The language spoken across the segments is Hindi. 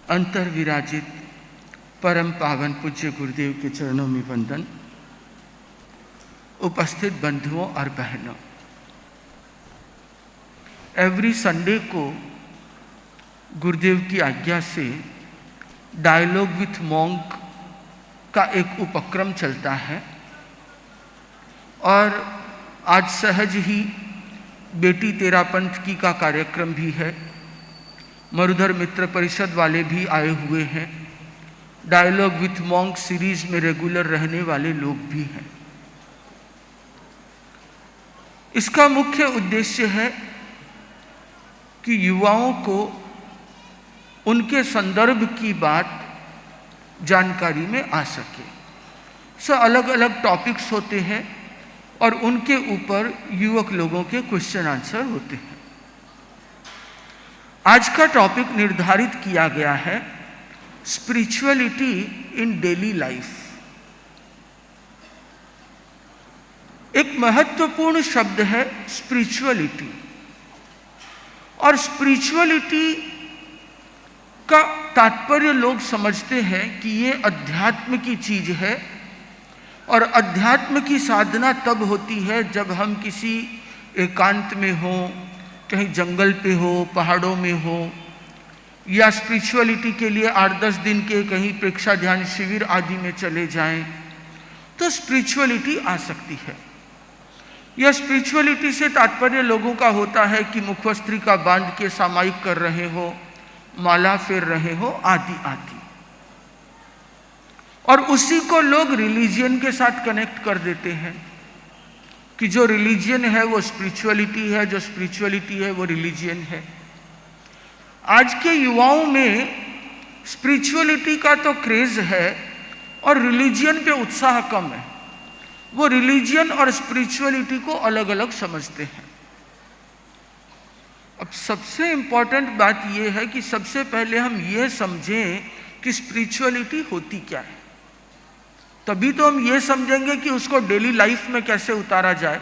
अंतर विराजित परम पावन पूज्य गुरुदेव के चरणों में वंदन। उपस्थित बंधुओं और बहनों, एवरी संडे को गुरुदेव की आज्ञा से डायलॉग विथ मॉन्क का एक उपक्रम चलता है और आज सहज ही बेटी तेरा पंथ की का कार्यक्रम भी है। मरुधर मित्र परिषद वाले भी आए हुए हैं। डायलॉग विथ मॉन्क सीरीज में रेगुलर रहने वाले लोग भी हैं। इसका मुख्य उद्देश्य है कि युवाओं को उनके संदर्भ की बात जानकारी में आ सके। अलग अलग टॉपिक्स होते हैं और उनके ऊपर युवक लोगों के क्वेश्चन आंसर होते हैं। आज का टॉपिक निर्धारित किया गया है स्पिरिचुअलिटी इन डेली लाइफ। एक महत्वपूर्ण शब्द है स्पिरिचुअलिटी, और स्पिरिचुअलिटी का तात्पर्य लोग समझते हैं कि ये अध्यात्म की चीज है, और अध्यात्म की साधना तब होती है जब हम किसी एकांत में हो, कहीं जंगल पे हो, पहाड़ों में हो, या स्पिरिचुअलिटी के लिए 8-10 दिन के कहीं प्रेक्षा ध्यान शिविर आदि में चले जाएं, तो स्पिरिचुअलिटी आ सकती है। यह स्पिरिचुअलिटी से तात्पर्य लोगों का होता है कि मुखवस्त्रिका बांध के सामायिक कर रहे हो, माला फेर रहे हो, आदि आदि। और उसी को लोग रिलीजियन के साथ कनेक्ट कर देते हैं कि जो रिलीजियन है वो स्पिरिचुअलिटी है, जो स्पिरिचुअलिटी है वो रिलीजियन है। आज के युवाओं में स्पिरिचुअलिटी का तो क्रेज है और रिलीजियन पे उत्साह कम है। वो रिलीजियन और स्पिरिचुअलिटी को अलग अलग समझते हैं। अब सबसे इंपॉर्टेंट बात यह है कि सबसे पहले हम ये समझें कि स्पिरिचुअलिटी होती क्या है, तभी तो हम ये समझेंगे कि उसको डेली लाइफ में कैसे उतारा जाए।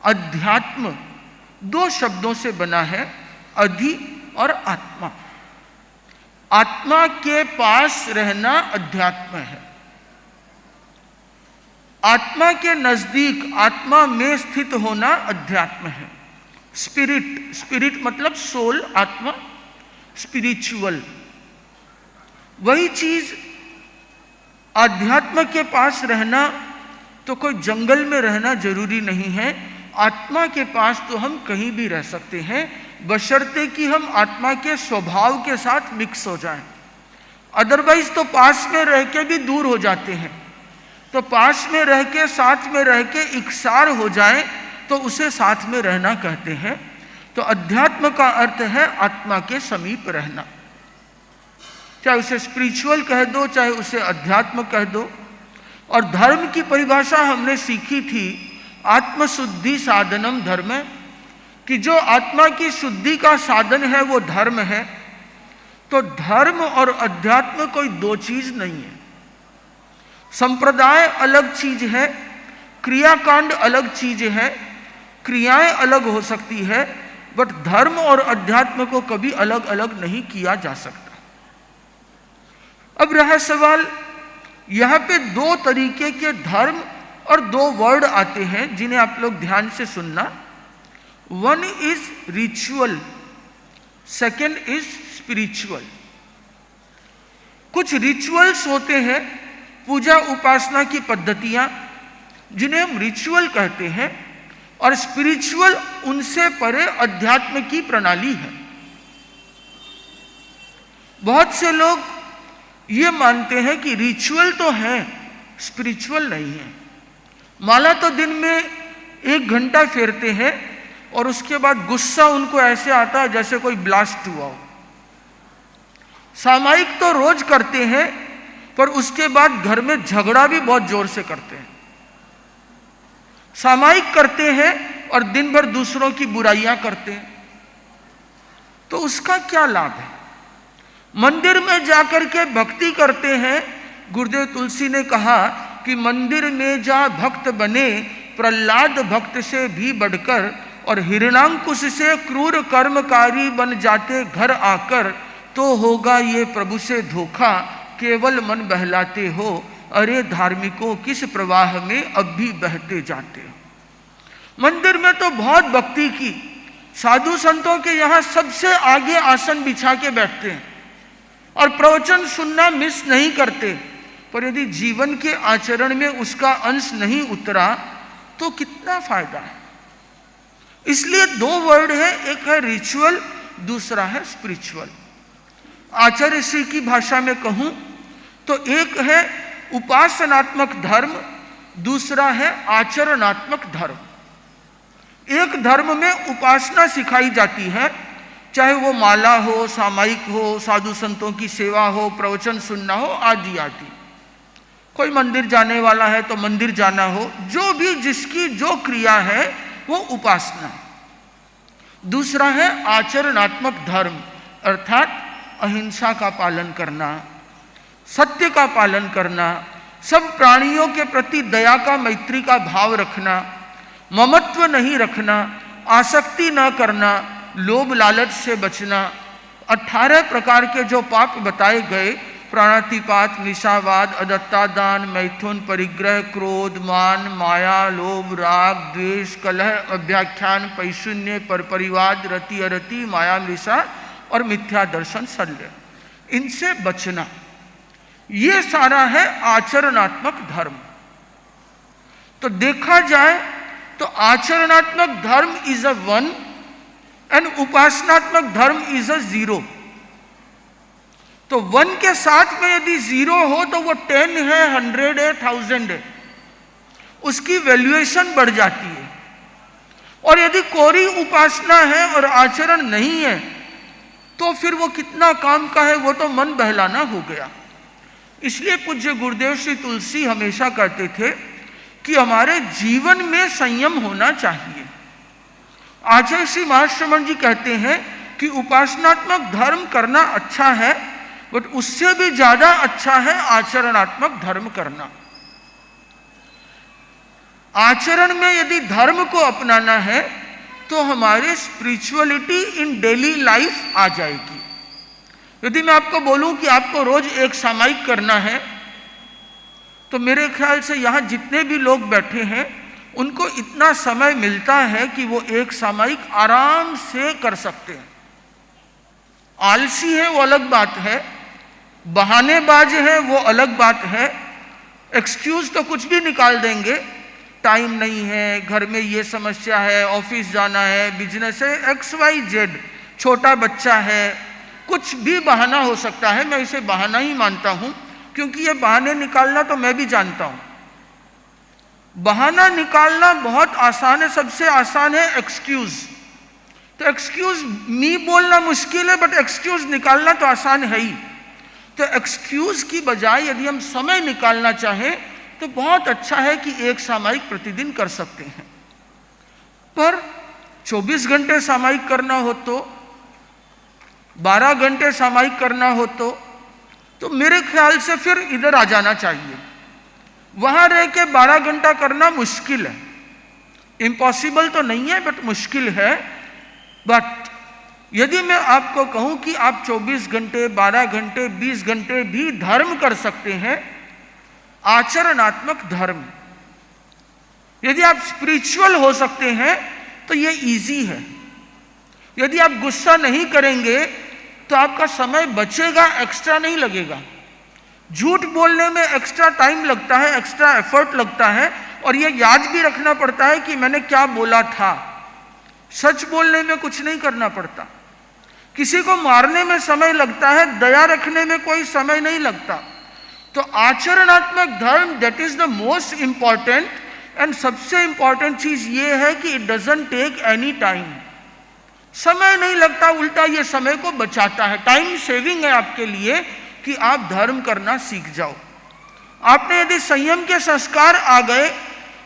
अध्यात्म 2 शब्दों से बना है, अधि और आत्मा। आत्मा के पास रहना अध्यात्म है। आत्मा के नजदीक, आत्मा में स्थित होना अध्यात्म है। स्पिरिट मतलब सोल, आत्मा, स्पिरिचुअल। वही चीज आध्यात्म के पास रहना, तो कोई जंगल में रहना जरूरी नहीं है। आत्मा के पास तो हम कहीं भी रह सकते हैं, बशर्ते कि हम आत्मा के स्वभाव के साथ मिक्स हो जाएं। अदरवाइज तो पास में रह के भी दूर हो जाते हैं। तो पास में रह के, साथ में रह के इकसार हो जाए तो उसे साथ में रहना कहते हैं। तो अध्यात्म का अर्थ है आत्मा के समीप रहना। चाहे उसे स्पिरिचुअल कह दो, चाहे उसे अध्यात्म कह दो। और धर्म की परिभाषा हमने सीखी थी, आत्मशुद्धि साधनम धर्म, कि जो आत्मा की शुद्धि का साधन है वो धर्म है। तो धर्म और अध्यात्म कोई 2 चीज नहीं है। संप्रदाय अलग चीज है, क्रियाकांड अलग चीज है, क्रियाएं अलग हो सकती है, बट धर्म और अध्यात्म को कभी अलग अलग नहीं किया जा सकता। अब रहा सवाल, यहां पे 2 तरीके के धर्म और 2 वर्ड आते हैं जिन्हें आप लोग ध्यान से सुनना। One is ritual, second is spiritual. कुछ रिचुअल्स होते हैं, पूजा उपासना की पद्धतियां, जिन्हें हम रिचुअल कहते हैं, और स्पिरिचुअल उनसे परे अध्यात्म की प्रणाली है। बहुत से लोग ये मानते हैं कि रिचुअल तो है, स्पिरिचुअल नहीं है। माला तो दिन में 1 घंटा फेरते हैं और उसके बाद गुस्सा उनको ऐसे आता है जैसे कोई ब्लास्ट हुआ हो। सामायिक तो रोज करते हैं, पर उसके बाद घर में झगड़ा भी बहुत जोर से करते हैं। सामायिक करते हैं और दिन भर दूसरों की बुराइयां करते हैं। तो उसका क्या लाभ है? मंदिर में जाकर के भक्ति करते हैं। गुरुदेव तुलसी ने कहा कि मंदिर में जा भक्त बने, प्रहलाद भक्त से भी बढ़कर, और हिरणांकुश से क्रूर कर्मकारी बन जाते घर आकर, तो होगा ये प्रभु से धोखा, केवल मन बहलाते हो, अरे धार्मिकों किस प्रवाह में अब भी बहते जाते हो। मंदिर में तो बहुत भक्ति की, साधु संतों के यहाँ सबसे आगे आसन बिछा के बैठते हैं और प्रवचन सुनना मिस नहीं करते, पर यदि जीवन के आचरण में उसका अंश नहीं उतरा तो कितना फायदा है। इसलिए दो वर्ड है, एक है रिचुअल, दूसरा है स्पिरिचुअल। आचार्य श्री की भाषा में कहूं तो एक है उपासनात्मक धर्म, दूसरा है आचरणात्मक धर्म। एक धर्म में उपासना सिखाई जाती है, चाहे वो माला हो, सामायिक हो, साधु संतों की सेवा हो, प्रवचन सुनना हो, आदि आदि। कोई मंदिर जाने वाला है तो मंदिर जाना हो, जो भी जिसकी जो क्रिया है वो उपासना। दूसरा है आचरणात्मक धर्म, अर्थात अहिंसा का पालन करना, सत्य का पालन करना, सब प्राणियों के प्रति दया का, मैत्री का भाव रखना, ममत्व नहीं रखना, आसक्ति न करना, लोभ लालच से बचना। 18 प्रकार के जो पाप बताए गए, प्राणातिपात, निशावाद, अदत्तादान, मैथुन, परिग्रह, क्रोध, मान, माया, लोभ, राग, द्वेष, कलह, अभ्याख्यान, पैशून्य, परपरिवाद, रति अरति, माया मृषा और मिथ्या दर्शन शल्य, इनसे बचना, ये सारा है आचरणात्मक धर्म। तो देखा जाए तो आचरणात्मक धर्म इज अ 1 एंड उपासनात्मक धर्म इज अ 0। तो 1 के साथ में यदि 0 हो तो वो 10 है, 100 है, 1000 है, उसकी वैल्यूएशन बढ़ जाती है। और यदि कोरी उपासना है और आचरण नहीं है तो फिर वो कितना काम का है, वो तो मन बहलाना हो गया। इसलिए पूज्य गुरुदेव श्री तुलसी हमेशा कहते थे कि हमारे जीवन में संयम होना चाहिए। आचार्य श्री महाश्रमण जी कहते हैं कि उपासनात्मक धर्म करना अच्छा है, बट उससे भी ज्यादा अच्छा है आचरणात्मक धर्म करना। आचरण में यदि धर्म को अपनाना है तो हमारे स्पिरिचुअलिटी इन डेली लाइफ आ जाएगी। यदि मैं आपको बोलूं कि आपको रोज एक सामायिक करना है, तो मेरे ख्याल से यहाँ जितने भी लोग बैठे हैं उनको इतना समय मिलता है कि वो एक सामायिक आराम से कर सकते हैं। आलसी है वो अलग बात है, बहानेबाज है वो अलग बात है, एक्सक्यूज तो कुछ भी निकाल देंगे, टाइम नहीं है, घर में ये समस्या है, ऑफिस जाना है, बिजनेस है, XYZ, छोटा बच्चा है, कुछ भी बहाना हो सकता है। मैं इसे बहाना ही मानता हूं, क्योंकि ये बहाने निकालना तो मैं भी जानता हूं। बहाना निकालना बहुत आसान है, सबसे आसान है एक्सक्यूज। तो एक्सक्यूज मी बोलना मुश्किल है, बट एक्सक्यूज निकालना तो आसान है ही। तो एक्सक्यूज की बजाय यदि हम समय निकालना चाहें तो बहुत अच्छा है कि एक सामायिक प्रतिदिन कर सकते हैं। पर 24 घंटे सामायिक करना हो तो, 12 घंटे सामायिक करना हो तो मेरे ख्याल से फिर इधर आ जाना चाहिए। वहां रह के 12 घंटा करना मुश्किल है, इम्पॉसिबल तो नहीं है बट मुश्किल है। बट यदि मैं आपको कहूं कि आप 24 घंटे, 12 घंटे, 20 घंटे भी धर्म कर सकते हैं, आचरणात्मक धर्म, यदि आप स्पिरिचुअल हो सकते हैं तो ये इजी है। यदि आप गुस्सा नहीं करेंगे तो आपका समय बचेगा, एक्स्ट्रा नहीं लगेगा। झूठ बोलने में एक्स्ट्रा टाइम लगता है, एक्स्ट्रा एफर्ट लगता है, और ये याद भी रखना पड़ता है कि मैंने क्या बोला था। सच बोलने में कुछ नहीं करना पड़ता। किसी को मारने में समय लगता है, दया रखने में कोई समय नहीं लगता। तो आचरणात्मक धर्म, that is the most important, and सबसे इंपॉर्टेंट चीज ये है कि it doesn't take any time. समय नहीं लगता, उल्टा ये समय को बचाता है। टाइम सेविंग है आपके लिए कि आप धर्म करना सीख जाओ। आपने यदि संयम के संस्कार आ गए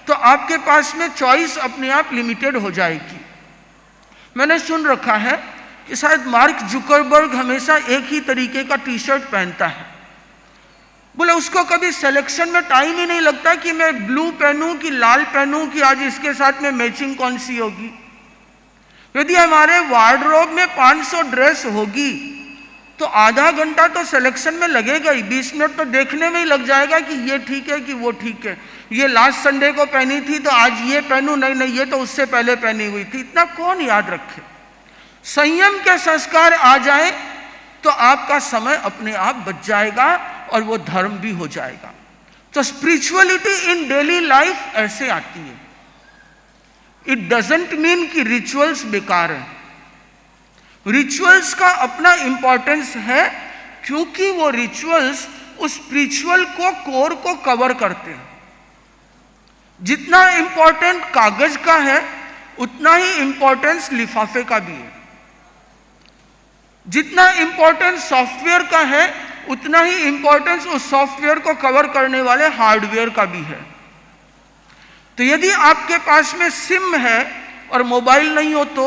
तो आपके पास में चॉइस अपने आप लिमिटेड हो जाएगी। मैंने सुन रखा है कि शायद मार्क जुकरबर्ग हमेशा एक ही तरीके का टी शर्ट पहनता है। बोले उसको कभी सिलेक्शन में टाइम ही नहीं लगता कि मैं ब्लू पहनूं कि लाल पहनूं कि आज इसके साथ में मैचिंग कौन सी होगी। यदि हमारे वार्डरोब में 500 ड्रेस होगी तो आधा घंटा तो सिलेक्शन में लगेगा ही, 20 मिनट तो देखने में ही लग जाएगा कि ये ठीक है कि वो ठीक है, ये लास्ट संडे को पहनी थी तो आज ये पहनूं, नहीं नहीं ये तो उससे पहले पहनी हुई थी। इतना कौन याद रखे। संयम के संस्कार आ जाए तो आपका समय अपने आप बच जाएगा और वो धर्म भी हो जाएगा। तो स्पिरिचुअलिटी इन डेली लाइफ ऐसे आती है। इट डजंट मीन कि रिचुअल्स बेकार है। रिचुअल्स का अपना इंपॉर्टेंस है, क्योंकि वो रिचुअल्स उस स्पिरिचुअल को कोर को कवर करते हैं। जितना इंपॉर्टेंट कागज का है उतना ही इंपॉर्टेंस लिफाफे का भी है। जितना इंपॉर्टेंस सॉफ्टवेयर का है उतना ही इंपॉर्टेंस उस सॉफ्टवेयर को कवर करने वाले हार्डवेयर का भी है। तो यदि आपके पास में सिम है और मोबाइल नहीं हो तो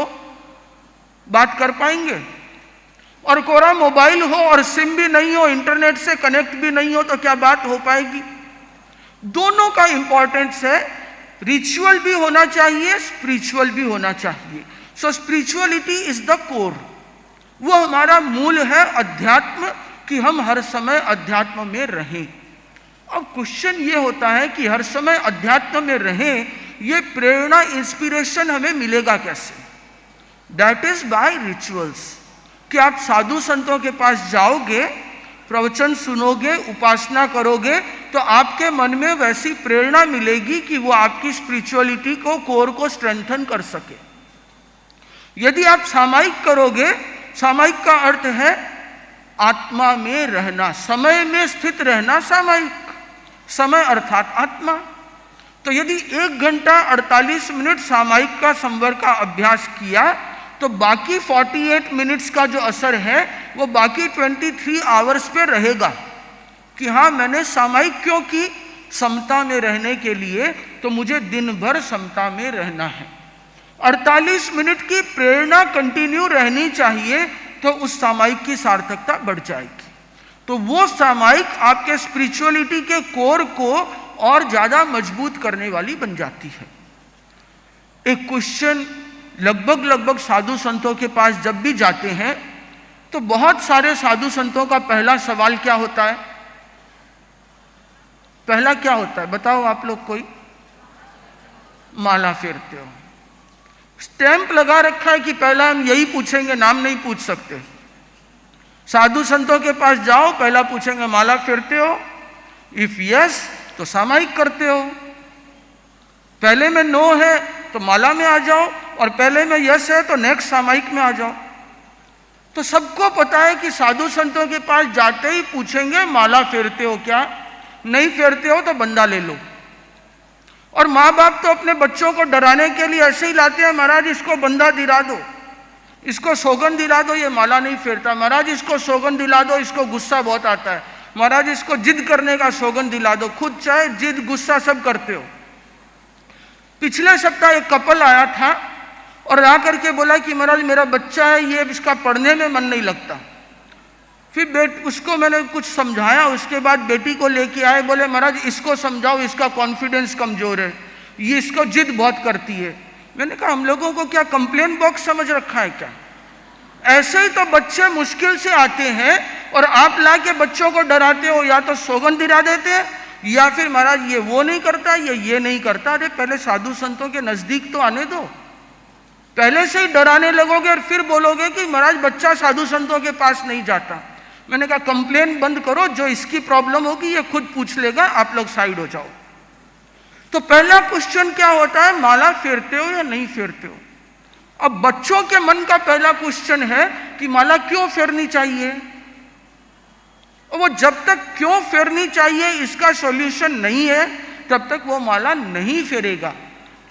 बात कर पाएंगे, और कोरा मोबाइल हो और सिम भी नहीं हो, इंटरनेट से कनेक्ट भी नहीं हो, तो क्या बात हो पाएगी। दोनों का इंपॉर्टेंस है। रिचुअल भी होना चाहिए, स्पिरिचुअल भी होना चाहिए। सो स्पिरिचुअलिटी इज द कोर। वो हमारा मूल है अध्यात्म, कि हम हर समय अध्यात्म में रहें। अब क्वेश्चन ये होता है कि हर समय अध्यात्म में रहें, ये प्रेरणा इंस्पिरेशन हमें मिलेगा कैसे। That is by rituals. कि आप साधु संतों के पास जाओगे, प्रवचन सुनोगे, उपासना करोगे, तो आपके मन में वैसी प्रेरणा मिलेगी कि वो आपकी स्पिरिचुअलिटी को, कोर को स्ट्रेंथन कर सके। यदि आप सामायिक करोगे, सामायिक का अर्थ है आत्मा में रहना, समय में स्थित रहना। सामायिक समय अर्थात आत्मा। तो यदि 1 घंटा 48 मिनट सामायिक का संवर का अभ्यास किया तो बाकी 48 मिनट्स का जो असर है वो बाकी 23 आवर्स पे रहेगा कि हाँ मैंने सामायिक क्यों की, समता में रहने के लिए, तो मुझे दिन भर समता में रहना है। 48 मिनट की प्रेरणा कंटिन्यू रहनी चाहिए, तो उस सामायिक की सार्थकता बढ़ जाएगी। तो वो सामायिक आपके स्पिरिचुअलिटी के कोर को और ज्यादा मजबूत करने वाली बन जाती है। एक क्वेश्चन लगभग साधु संतों के पास जब भी जाते हैं तो बहुत सारे साधु संतों का पहला सवाल क्या होता है? पहला क्या होता है बताओ आप लोग कोई? माला फेरते हो। स्टैंप लगा रखा है कि पहला हम यही पूछेंगे, नाम नहीं पूछ सकते। साधु संतों के पास जाओ, पहला पूछेंगे माला फेरते हो, इफ यस तो सामायिक करते हो, पहले में नो है तो माला में आ जाओ, और पहले में यस है तो नेक्स्ट सामायिक में आ जाओ। तो सबको पता है कि साधु संतों के पास जाते ही पूछेंगे माला फेरते हो क्या, नहीं फेरते हो तो बंदा ले लो। और माँ बाप तो अपने बच्चों को डराने के लिए ऐसे ही लाते हैं, महाराज इसको बंदा दिला दो, इसको सौगंध दिला दो, ये माला नहीं फेरता, महाराज इसको सौगंध दिला दो, इसको गुस्सा बहुत आता है, महाराज इसको जिद करने का सौगंध दिला दो। खुद चाहे जिद गुस्सा सब करते हो। पिछले सप्ताह एक कपल आया था और आ करके बोला कि महाराज मेरा बच्चा है, ये इसका पढ़ने में मन नहीं लगता। फिर उसको मैंने कुछ समझाया, उसके बाद बेटी को लेके आए, बोले महाराज इसको समझाओ, इसका कॉन्फिडेंस कमजोर है, ये इसको जिद बहुत करती है। मैंने कहा हम लोगों को क्या कंप्लेन बॉक्स समझ रखा है क्या? ऐसे ही तो बच्चे मुश्किल से आते हैं और आप ला के बच्चों को डराते हो, या तो सौगंध दिला देते हैं या फिर महाराज ये वो नहीं करता, ये नहीं करता। अरे पहले साधु संतों के नजदीक तो आने दो। पहले से ही डराने लगोगे और फिर बोलोगे कि महाराज बच्चा साधु संतों के पास नहीं जाता। मैंने कहा कंप्लेन बंद करो, जो इसकी प्रॉब्लम होगी ये खुद पूछ लेगा, आप लोग साइड हो जाओ। तो पहला क्वेश्चन क्या होता है, माला फेरते हो या नहीं फेरते हो? अब बच्चों के मन का पहला क्वेश्चन है कि माला क्यों फेरनी चाहिए, और वो जब तक क्यों फेरनी चाहिए इसका सॉल्यूशन नहीं है तब तक वो माला नहीं फेरेगा।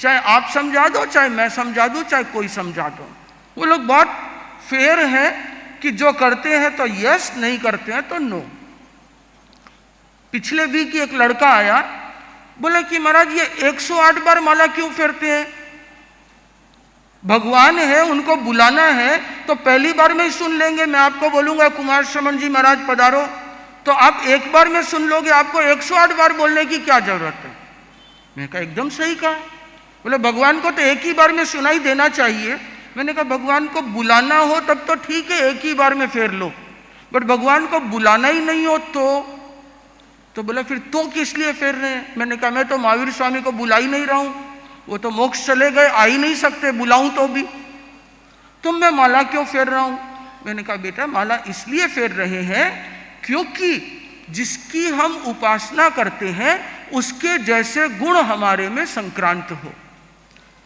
चाहे आप समझा दो, चाहे मैं समझा दूं, चाहे कोई समझा दो। वो लोग बहुत फेयर हैं कि जो करते हैं तो यस, नहीं करते हैं तो नो। पिछले वीक एक लड़का आया, बोले कि महाराज ये 108 बार माला क्यों फेरते हैं? भगवान है, उनको बुलाना है तो पहली बार में ही सुन लेंगे। मैं आपको बोलूंगा कुमार श्रमण जी महाराज पधारो, तो आप एक बार में सुन लोगे, आपको 108 बार बोलने की क्या जरूरत है? मैंने कहा एकदम सही कहा। बोले भगवान को तो एक ही बार में सुनाई देना चाहिए। मैंने कहा भगवान को बुलाना हो तब तो ठीक है, एक ही बार में फेर लो, बट भगवान को बुलाना ही नहीं हो तो बोला फिर तो किस लिए फेर रहे हैं? मैंने कहा मैं तो महावीर स्वामी को बुला ही नहीं रहा हूं, वो तो मोक्ष चले गए, आ ही नहीं सकते, बुलाऊं तो भी, तो मैं माला क्यों फेर रहा हूं? मैंने कहा बेटा माला इसलिए फेर रहे हैं क्योंकि जिसकी हम उपासना करते हैं उसके जैसे गुण हमारे में संक्रांत हो।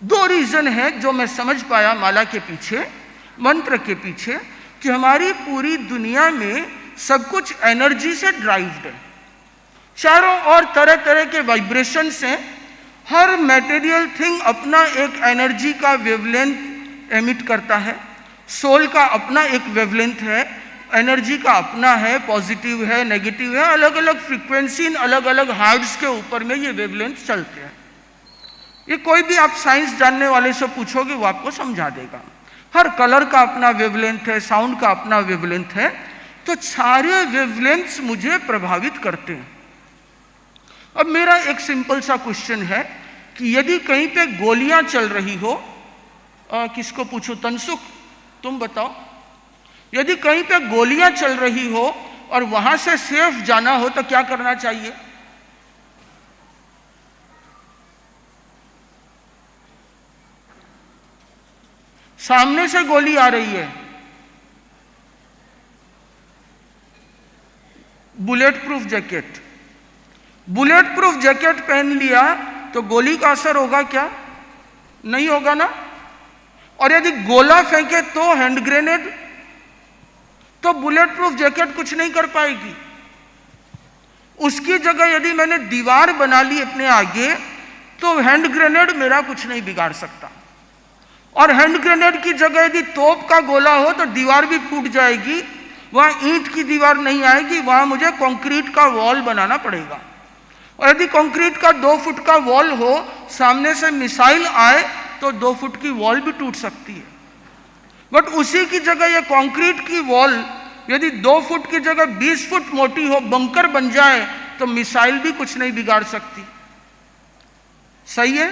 दो रीजन है जो मैं समझ पाया माला के पीछे, मंत्र के पीछे, कि हमारी पूरी दुनिया में सब कुछ एनर्जी से ड्राइव्ड है, चारों ओर तरह तरह के वाइब्रेशंस हैं, हर मटेरियल थिंग अपना एक एनर्जी का वेवलेंथ एमिट करता है, सोल का अपना एक वेवलेंथ है, एनर्जी का अपना है, पॉजिटिव है, नेगेटिव है, अलग अलग फ्रीक्वेंसी इन अलग अलग हार्ट्स के ऊपर में ये वेवलेंथ चलते हैं। ये कोई भी आप साइंस जानने वाले से पूछोगे वो आपको समझा देगा। हर कलर का अपना वेवलेंथ है, साउंड का अपना वेवलेंथ है, तो सारे वेवलेंथ्स मुझे प्रभावित करते हैं। अब मेरा एक सिंपल सा क्वेश्चन है कि यदि कहीं पे गोलियां चल रही हो, किसको पूछूं, तनसुख तुम बताओ, यदि कहीं पे गोलियां चल रही हो और वहां से सेफ जाना हो तो क्या करना चाहिए? सामने से गोली आ रही है, bullet proof jacket, bullet proof jacket पहन लिया तो गोली का असर होगा क्या? नहीं होगा ना। और यदि गोला फेंके तो हैंड ग्रेनेड, तो बुलेट प्रूफ जैकेट कुछ नहीं कर पाएगी। उसकी जगह यदि मैंने दीवार बना ली अपने आगे तो हैंड ग्रेनेड मेरा कुछ नहीं बिगाड़ सकता, और हैंड ग्रेनेड की जगह यदि तोप का गोला हो तो दीवार भी फूट जाएगी, वहां ईंट की दीवार नहीं आएगी, वहां मुझे कंक्रीट का वॉल बनाना पड़ेगा। और यदि कंक्रीट का 2 फुट का वॉल हो, सामने से मिसाइल आए तो 2 फुट की वॉल भी टूट सकती है। बट उसी की जगह ये कंक्रीट की वॉल यदि 2 फुट की जगह 20 फुट मोटी हो, बंकर बन जाए तो मिसाइल भी कुछ नहीं बिगाड़ सकती। सही है।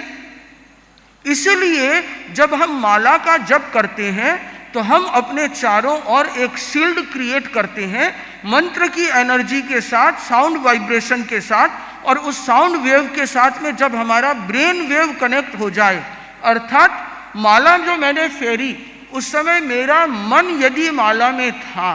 इसलिए जब हम माला का जप करते हैं तो हम अपने चारों ओर एक शील्ड क्रिएट करते हैं मंत्र की एनर्जी के साथ, साउंड वाइब्रेशन के साथ, और उस साउंड वेव के साथ में जब हमारा ब्रेन वेव कनेक्ट हो जाए, अर्थात माला जो मैंने फेरी उस समय मेरा मन यदि माला में था,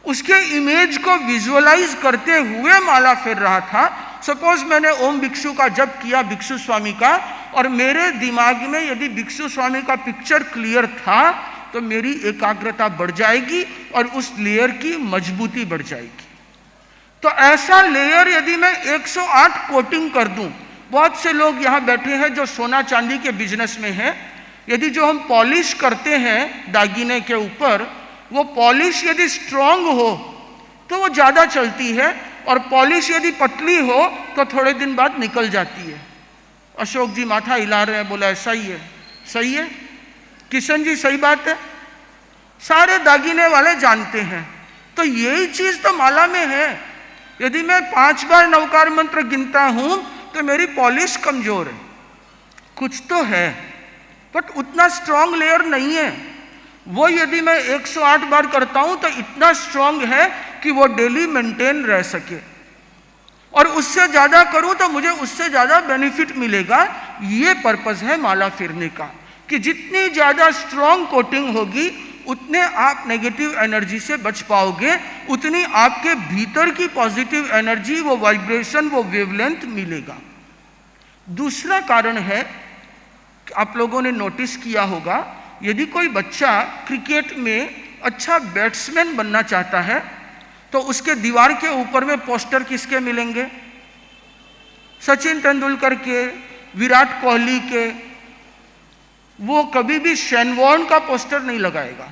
उसके इमेज को विजुअलाइज करते हुए माला फेर रहा था। सपोज मैंने ओम भिक्षु का जप किया, भिक्षु स्वामी का, और मेरे दिमाग में यदि भिक्षु स्वामी का पिक्चर क्लियर था तो मेरी एकाग्रता बढ़ जाएगी और उस लेयर की मजबूती बढ़ जाएगी। तो ऐसा लेयर यदि मैं 108 कोटिंग कर दूं, बहुत से लोग यहाँ बैठे हैं जो सोना चांदी के बिजनेस में हैं, यदि जो हम पॉलिश करते हैं दागिने के ऊपर, वो पॉलिश यदि स्ट्रांग हो तो वो ज़्यादा चलती है, और पॉलिश यदि पतली हो तो थोड़े दिन बाद निकल जाती है। अशोक जी माथा हिला रहे हैं, बोला सही है, सही है। किशन जी सही बात है, सारे दागिने वाले जानते हैं। तो यही चीज़ तो माला में है। यदि मैं 5 बार नवकार मंत्र गिनता हूं तो मेरी पॉलिश कमजोर है, कुछ तो है बट उतना स्ट्रांग लेयर नहीं है। वो यदि मैं 108 बार करता हूं तो इतना स्ट्रांग है कि वो डेली मेंटेन रह सके, और उससे ज्यादा करूं तो मुझे उससे ज्यादा बेनिफिट मिलेगा। ये पर्पस है माला फेरने का, कि जितनी ज्यादा स्ट्रांग कोटिंग होगी उतने आप नेगेटिव एनर्जी से बच पाओगे, उतनी आपके भीतर की पॉजिटिव एनर्जी, वो वाइब्रेशन, वो वेवलेंथ मिलेगा। दूसरा कारण है कि आप लोगों ने नोटिस किया होगा, यदि कोई बच्चा क्रिकेट में अच्छा बैट्समैन बनना चाहता है तो उसके दीवार के ऊपर में पोस्टर किसके मिलेंगे? सचिन तेंदुलकर के, विराट कोहली के। वो कभी भी शेन वॉर्न का पोस्टर नहीं लगाएगा,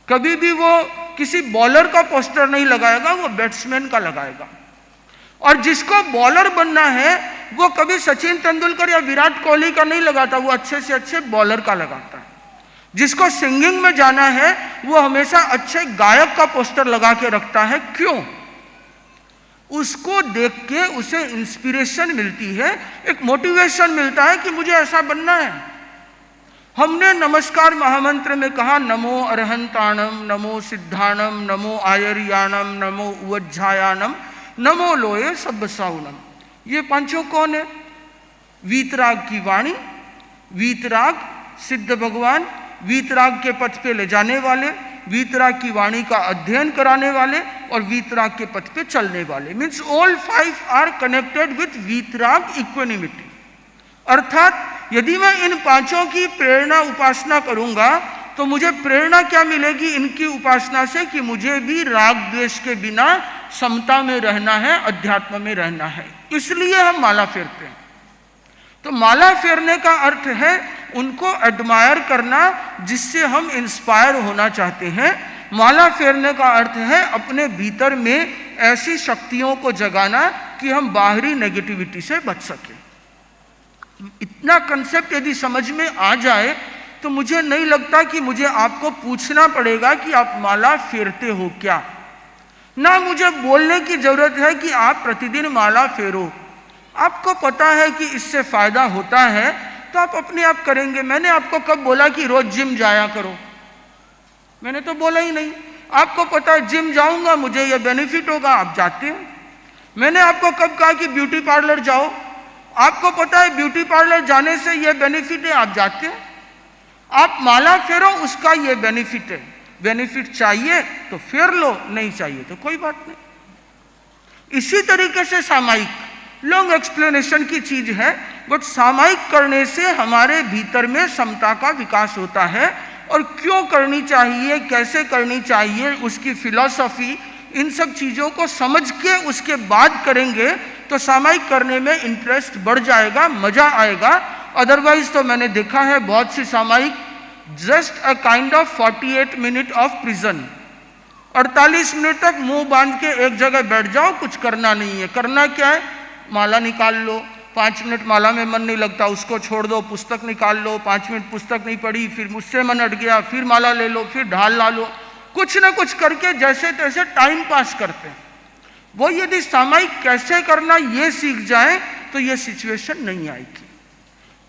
कभी भी वो किसी बॉलर का पोस्टर नहीं लगाएगा, वो बैट्समैन का लगाएगा। और जिसको बॉलर बनना है वो कभी सचिन तेंदुलकर या विराट कोहली का नहीं लगाता, वो अच्छे से अच्छे बॉलर का लगाता है। जिसको सिंगिंग में जाना है वो हमेशा अच्छे गायक का पोस्टर लगा के रखता है। क्यों? उसको देख के उसे इंस्पिरेशन मिलती है, एक मोटिवेशन मिलता है कि मुझे ऐसा बनना है। हमने नमस्कार महामंत्र में कहा नमो अरहंताणम, नमो सिद्धाणम, नमो आयर्याणम, नमो उवज्झायाणम, नमो लोये सब्बसाउणम। ये पांचों कौन है? वीतराग की वाणी, वीतराग सिद्ध भगवान, वीतराग के पथ पे ले जाने वाले, वीतराग की वाणी का अध्ययन कराने वाले और वीतराग के पथ पे चलने वाले। Means all 5 are connected with वीतराग इक्वेनिमिटी। अर्थात यदि मैं इन पांचों की प्रेरणा उपासना करूंगा तो मुझे प्रेरणा क्या मिलेगी इनकी उपासना से? कि मुझे भी राग द्वेष के बिना समता में रहना है, अध्यात्म में रहना है। इसलिए हम माला फेरते हैं। तो माला फेरने का अर्थ है उनको एडमायर करना जिससे हम इंस्पायर होना चाहते हैं। माला फेरने का अर्थ है अपने भीतर में ऐसी शक्तियों को जगाना कि हम बाहरी नेगेटिविटी से बच सकें। इतना कंसेप्ट यदि समझ में आ जाए तो मुझे नहीं लगता कि मुझे आपको पूछना पड़ेगा कि आप माला फेरते हो क्या। ना मुझे बोलने की जरूरत है कि आप प्रतिदिन माला फेरो। आपको पता है कि इससे फायदा होता है तो आप अपने आप करेंगे। मैंने आपको कब बोला कि रोज जिम जाया करो? मैंने तो बोला ही नहीं। आपको पता है जिम जाऊंगा मुझे ये बेनिफिट होगा, आप जाते हो। मैंने आपको कब कहा कि ब्यूटी पार्लर जाओ? आपको पता है ब्यूटी पार्लर जाने से ये बेनिफिट है, आप जाते हैं। आप माला फेरो, उसका ये बेनिफिट है। बेनिफिट चाहिए तो फेर लो, नहीं चाहिए तो कोई बात नहीं। इसी तरीके से सामायिक, लॉन्ग एक्सप्लेनेशन की चीज है, बट सामायिक करने से हमारे भीतर में समता का विकास होता है। और क्यों करनी चाहिए, कैसे करनी चाहिए, उसकी फिलॉसफी, इन सब चीजों को समझ के उसके बाद करेंगे तो सामायिक करने में इंटरेस्ट बढ़ जाएगा, मजा आएगा। अदरवाइज तो मैंने देखा है बहुत सी सामायिक just a kind of 48 minute of prison. 48 minute तक मुंह बांध के एक जगह बैठ जाओ, कुछ करना नहीं है। करना क्या है? माला निकाल लो, 5 मिनट माला में मन नहीं लगता उसको छोड़ दो, पुस्तक निकाल लो, 5 मिनट पुस्तक नहीं पढ़ी, फिर मुझसे मन हट गया, फिर माला ले लो, फिर ढाल ला लो। कुछ ना कुछ करके जैसे तैसे टाइम पास करते हैं। वो यदि सामायिक कैसे करना ये सीख जाए तो ये सिचुएशन नहीं आएगी।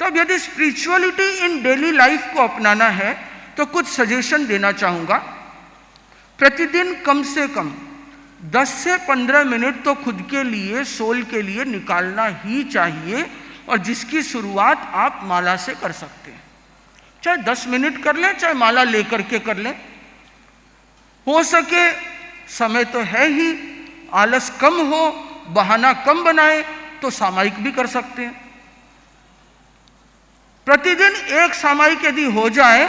तब यदि स्पिरिचुअलिटी इन डेली लाइफ को अपनाना है तो कुछ सजेशन देना चाहूँगा। प्रतिदिन कम से कम 10 से 15 मिनट तो खुद के लिए, सोल के लिए निकालना ही चाहिए, और जिसकी शुरुआत आप माला से कर सकते हैं। चाहे 10 मिनट कर लें, चाहे माला लेकर के कर लें। हो सके, समय तो है ही, आलस कम हो, बहाना कम बनाए तो सामायिक भी कर सकते हैं। प्रतिदिन एक सामायिक यदि हो जाए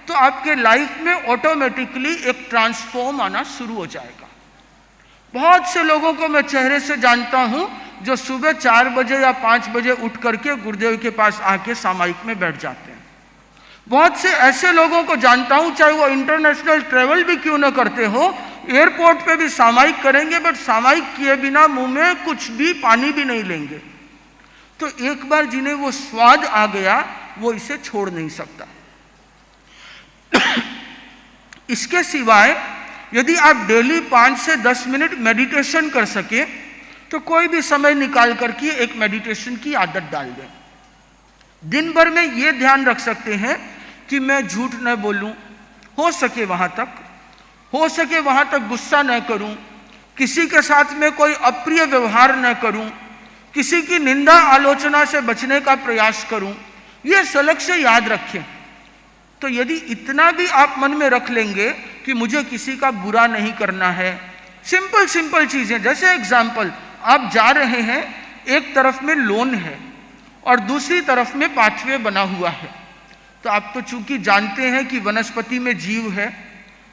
तो आपके लाइफ में ऑटोमेटिकली एक ट्रांसफॉर्म आना शुरू हो जाएगा। बहुत से लोगों को मैं चेहरे से जानता हूं जो सुबह 4 बजे या 5 बजे उठ करके गुरुदेव के पास आके सामायिक में बैठ जाते हैं। बहुत से ऐसे लोगों को जानता हूं, चाहे वो इंटरनेशनल ट्रेवल भी क्यों न करते हो, एयरपोर्ट पे भी सामायिक करेंगे, बट सामायिक किए बिना मुंह में कुछ भी पानी भी नहीं लेंगे। तो एक बार जिन्हें वो स्वाद आ गया वो इसे छोड़ नहीं सकता। इसके सिवाय यदि आप डेली 5 से 10 मिनट मेडिटेशन कर सके तो कोई भी समय निकाल करके एक मेडिटेशन की आदत डाल दें। दिन भर में ये ध्यान रख सकते हैं कि मैं झूठ न बोलूं, हो सके वहां तक गुस्सा न करूं, किसी के साथ में कोई अप्रिय व्यवहार न करूं, किसी की निंदा आलोचना से बचने का प्रयास करूं। ये सलग से याद रखें। तो यदि इतना भी आप मन में रख लेंगे कि मुझे किसी का बुरा नहीं करना है, सिंपल चीजें, जैसे एग्जाम्पल, आप जा रहे हैं, एक तरफ में लॉन है और दूसरी तरफ में पाथवे बना हुआ है। तो आप तो चूंकि जानते हैं कि वनस्पति में जीव है,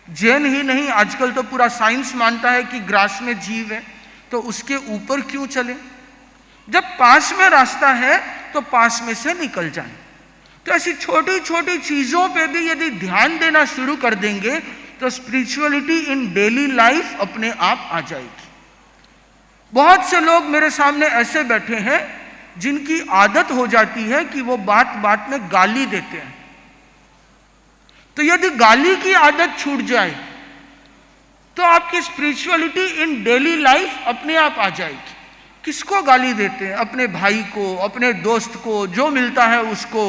जैन ही नहीं आजकल तो पूरा साइंस मानता है कि ग्रास में जीव है, तो उसके ऊपर क्यों चले? जब पास में रास्ता है तो पास में से निकल जाए। तो ऐसी छोटी छोटी चीजों पे भी यदि ध्यान देना शुरू कर देंगे तो स्पिरिचुअलिटी इन डेली लाइफ अपने आप आ जाएगी। बहुत से लोग मेरे सामने ऐसे बैठे हैं जिनकी आदत हो जाती है कि वो बात बात में गाली देते हैं। तो यदि गाली की आदत छूट जाए तो आपकी स्पिरिचुअलिटी इन डेली लाइफ अपने आप आ जाएगी। किसको गाली देते हैं? अपने भाई को, अपने दोस्त को, जो मिलता है उसको।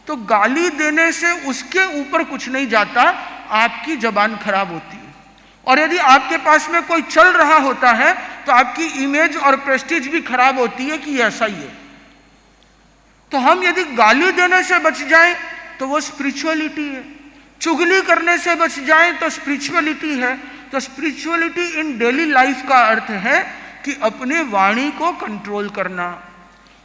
तो गाली देने से उसके ऊपर कुछ नहीं जाता, आपकी जबान खराब होती है। और यदि आपके पास में कोई चल रहा होता है तो आपकी इमेज और प्रेस्टीज भी खराब होती है कि ऐसा ही है। तो हम यदि गाली देने से बच जाएं तो वो स्पिरिचुअलिटी है, चुगली करने से बच जाएं तो स्पिरिचुअलिटी है। तो स्पिरिचुअलिटी इन डेली लाइफ का अर्थ है कि अपने वाणी को कंट्रोल करना।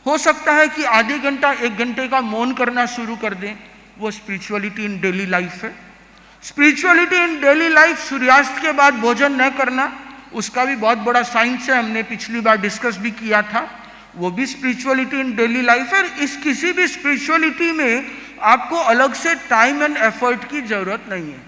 हो सकता है कि आधे घंटा 1 घंटे का मौन करना शुरू कर दें, वो स्पिरिचुअलिटी इन डेली लाइफ है। स्पिरिचुअलिटी इन डेली लाइफ सूर्यास्त के बाद भोजन न करना, उसका भी बहुत बड़ा साइंस है, हमने पिछली बार डिस्कस भी किया था, वो भी स्पिरिचुअलिटी इन डेली लाइफ है। इस किसी भी स्पिरिचुअलिटी में आपको अलग से टाइम एंड एफर्ट की जरूरत नहीं है,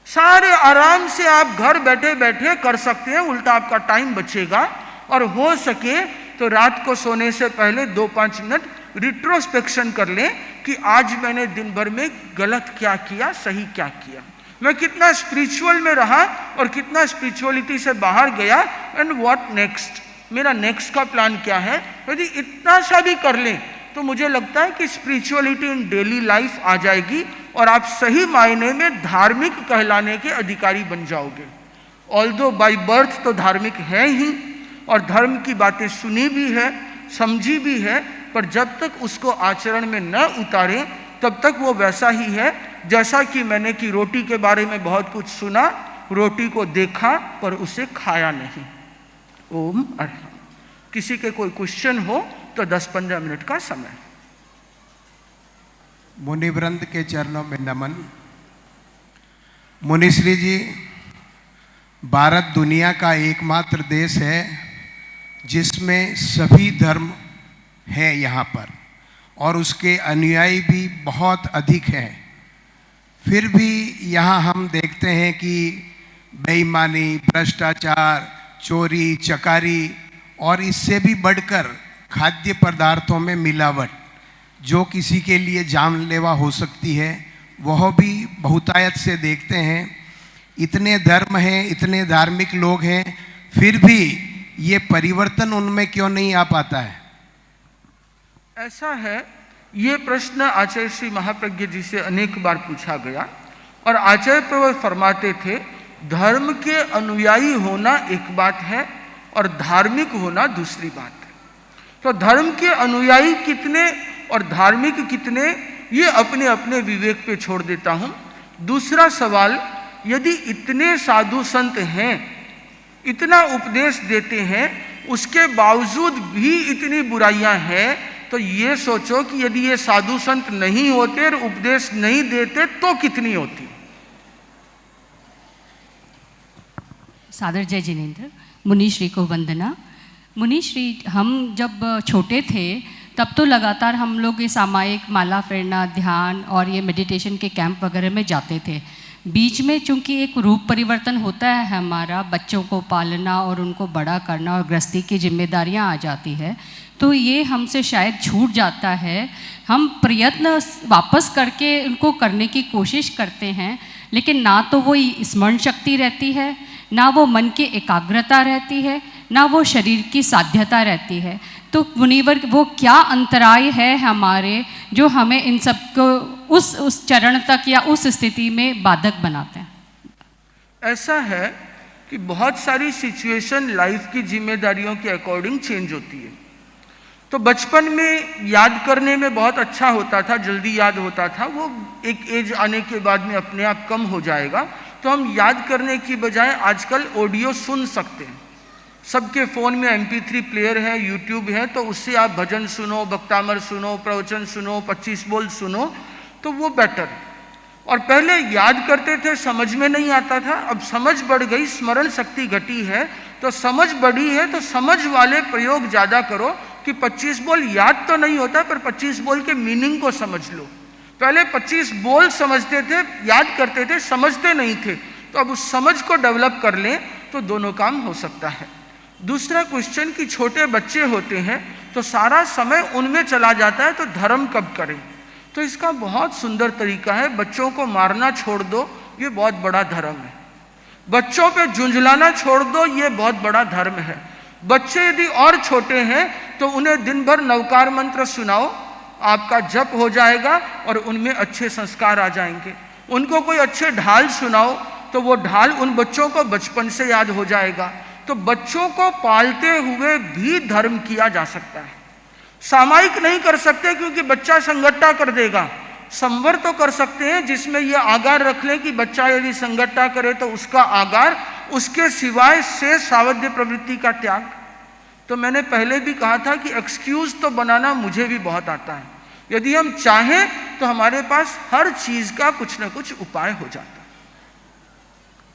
सारे आराम से आप घर बैठे बैठे कर सकते हैं, उल्टा आपका टाइम बचेगा। और हो सके तो रात को सोने से पहले 2-5 मिनट रिट्रोस्पेक्शन कर लें कि आज मैंने दिन भर में गलत क्या किया, सही क्या किया, मैं कितना स्पिरिचुअल में रहा और कितना स्पिरिचुअलिटी से बाहर गया, एंड व्हाट नेक्स्ट, मेरा नेक्स्ट का प्लान क्या है। यदि इतना सा भी कर लें तो मुझे लगता है कि स्पिरिचुअलिटी इन डेली लाइफ आ जाएगी और आप सही मायने में धार्मिक कहलाने के अधिकारी बन जाओगे। ऑल्दो बाय बर्थ तो धार्मिक है ही, और धर्म की बातें सुनी भी है, समझी भी है, पर जब तक उसको आचरण में न उतारें तब तक वो वैसा ही है जैसा कि मैंने कि रोटी के बारे में बहुत कुछ सुना, रोटी को देखा पर उसे खाया नहीं। ओम अर्हम। किसी के कोई क्वेश्चन हो तो 10-15 मिनट का समय। मुनिवृंद के चरणों में नमन। मुनिश्री जी, भारत दुनिया का एकमात्र देश है जिसमें सभी धर्म हैं यहाँ पर, और उसके अनुयायी भी बहुत अधिक हैं। फिर भी यहाँ हम देखते हैं कि बेईमानी, भ्रष्टाचार, चोरी, चकारी और इससे भी बढ़कर खाद्य पदार्थों में मिलावट, जो किसी के लिए जानलेवा हो सकती है, वह भी बहुतायत से देखते हैं। इतने धर्म हैं, इतने धार्मिक लोग हैं, फिर भी ये परिवर्तन उनमें क्यों नहीं आ पाता है? ऐसा है, ये प्रश्न आचार्य श्री महाप्रज्ञ जी से अनेक बार पूछा गया और आचार्य प्रवर फरमाते थे, धर्म के अनुयायी होना एक बात है और धार्मिक होना दूसरी बात है। तो धर्म के अनुयायी कितने और धार्मिक कितने, ये अपने अपने विवेक पे छोड़ देता हूँ। दूसरा सवाल, यदि इतने साधु संत हैं, इतना उपदेश देते हैं, उसके बावजूद भी इतनी बुराइयां हैं, तो ये सोचो कि यदि ये साधु संत नहीं होते और उपदेश नहीं देते तो कितनी होती। सादर जय जिनेंद्र। मुनिश्री को वंदना। मुनिश्री, हम जब छोटे थे तब तो लगातार हम लोग ये सामायिक माला फेरना, ध्यान और ये मेडिटेशन के कैंप वगैरह में जाते थे। बीच में चूंकि एक रूप परिवर्तन होता है हमारा, बच्चों को पालना और उनको बड़ा करना और गृहस्थी की जिम्मेदारियां आ जाती है, तो ये हमसे शायद छूट जाता है। हम प्रयत्न वापस करके उनको करने की कोशिश करते हैं, लेकिन ना तो वो स्मरण शक्ति रहती है, ना वो मन की एकाग्रता रहती है, ना वो शरीर की साध्यता रहती है। तो मुनिवर, वो क्या अंतराय है हमारे जो हमें इन सब को उस चरण तक या उस स्थिति में बाधक बनाते हैं? ऐसा है कि बहुत सारी सिचुएशन लाइफ की जिम्मेदारियों के अकॉर्डिंग चेंज होती है। तो बचपन में याद करने में बहुत अच्छा होता था, जल्दी याद होता था, वो एक एज आने के बाद में अपने आप कम हो जाएगा। तो हम याद करने की बजाय आजकल ऑडियो सुन सकते हैं। सबके फ़ोन में MP3 प्लेयर है, यूट्यूब है, तो उससे आप भजन सुनो, भक्तामर सुनो, प्रवचन सुनो, 25 बोल सुनो, तो वो बेटर। और पहले याद करते थे, समझ में नहीं आता था, अब समझ बढ़ गई, स्मरण शक्ति घटी है, तो समझ बढ़ी है, तो समझ वाले प्रयोग ज़्यादा करो कि 25 बोल याद तो नहीं होता, पर 25 बोल के मीनिंग को समझ लो। पहले 25 बोल समझते थे, याद करते थे, समझते नहीं थे, तो अब उस समझ को डेवलप कर लें तो दोनों काम हो सकता है। दूसरा क्वेश्चन कि छोटे बच्चे होते हैं तो सारा समय उनमें चला जाता है, तो धर्म कब करें? तो इसका बहुत सुंदर तरीका है, बच्चों को मारना छोड़ दो, ये बहुत बड़ा धर्म है। बच्चों पे झुंझलाना छोड़ दो, ये बहुत बड़ा धर्म है। बच्चे यदि और छोटे हैं तो उन्हें दिन भर नवकार मंत्र सुनाओ, आपका जप हो जाएगा और उनमें अच्छे संस्कार आ जाएंगे। उनको कोई अच्छे ढाल सुनाओ तो वो ढाल उन बच्चों को बचपन से याद हो जाएगा। तो बच्चों को पालते हुए भी धर्म किया जा सकता है। सामायिक नहीं कर सकते क्योंकि बच्चा संगठा कर देगा। संवर तो कर सकते हैं जिसमें ये आगार रख लें कि बच्चा यदि संगठा करे तो उसका आगार, उसके सिवाय से सावध्य प्रवृत्ति का त्याग। तो मैंने पहले भी कहा था कि एक्सक्यूज तो बनाना मुझे भी बहुत आता है। यदि हम चाहें तो हमारे पास हर चीज का कुछ न कुछ उपाय हो जाता है।